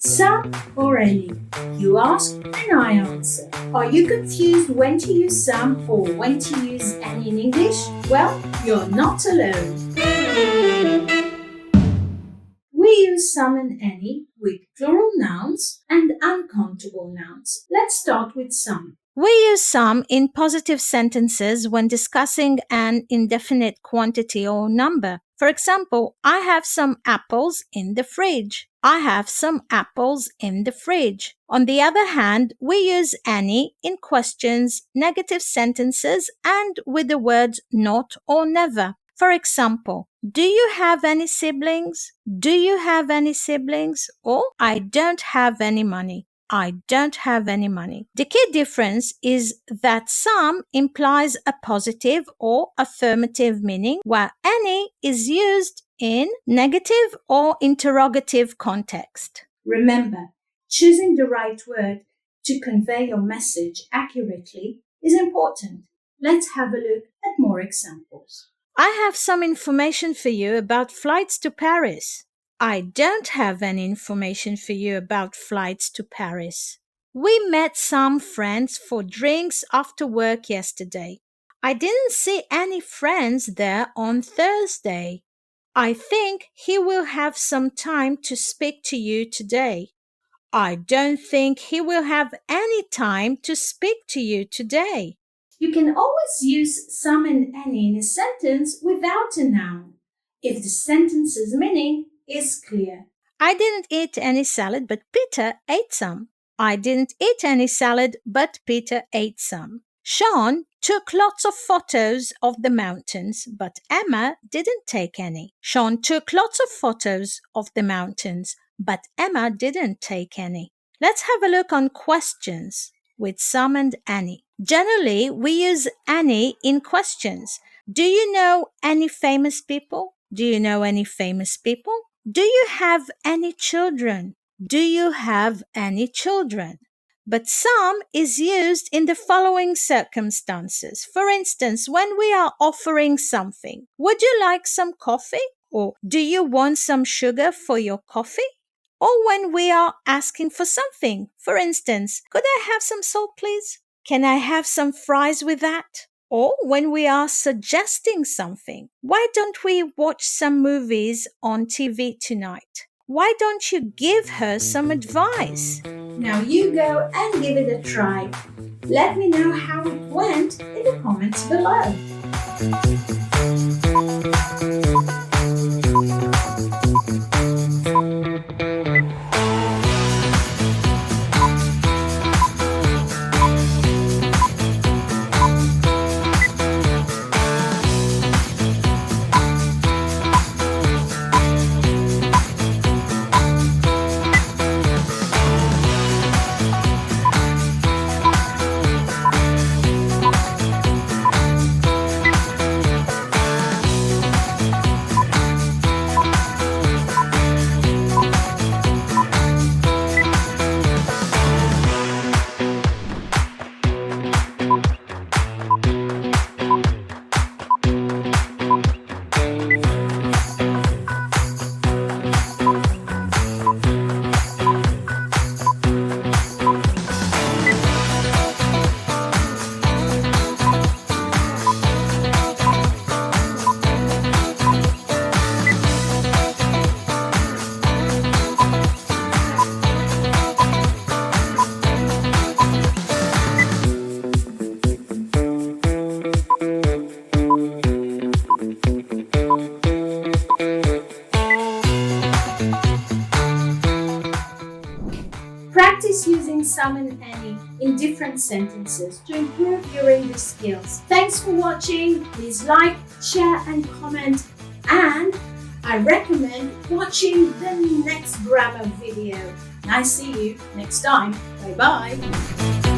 Some or any? You ask and I answer. Are you confused when to use some or when to use any in English? Well, you're not alone. We use some and any with plural nouns and uncountable nouns. Let's start with some. We use some in positive sentences when discussing an indefinite quantity or number. For example, I have some apples in the fridge. I have some apples in the fridge. On the other hand, we use any in questions, negative sentences, and with the words not or never. For example, do you have any siblings? Do you have any siblings? Or I don't have any money. I don't have any money. The key difference is that some implies a positive or affirmative meaning, while any is used in negative or interrogative context. Remember, choosing the right word to convey your message accurately is important. Let's have a look at more examples. I have some information for you about flights to Paris. I don't have any information for you about flights to Paris. We met some friends for drinks after work yesterday. I didn't see any friends there on Thursday. I think he will have some time to speak to you today. I don't think he will have any time to speak to you today. You can always use some and any in a sentence without a noun, if the sentence's meaning is clear. I didn't eat any salad, but Peter ate some. I didn't eat any salad, but Peter ate some. Sean took lots of photos of the mountains, but Emma didn't take any. Sean took lots of photos of the mountains, but Emma didn't take any. Let's have a look on questions with some and any. Generally, we use any in questions. Do you know any famous people? Do you know any famous people? Do you have any children? Do you have any children? But some is used in the following circumstances. For instance, when we are offering something, would you like some coffee? Or do you want some sugar for your coffee? Or when we are asking for something. For instance, could I have some salt, please? Can I have some fries with that? Or when we are suggesting something, why don't we watch some movies on TV tonight? Why don't you give her some advice? Now you go and give it a try. Let me know how it went in the comments below. Practice using some and any in different sentences to improve your English skills. Thanks for watching. Please like, share and comment. And I recommend watching the next grammar video. And I see you next time. Bye bye.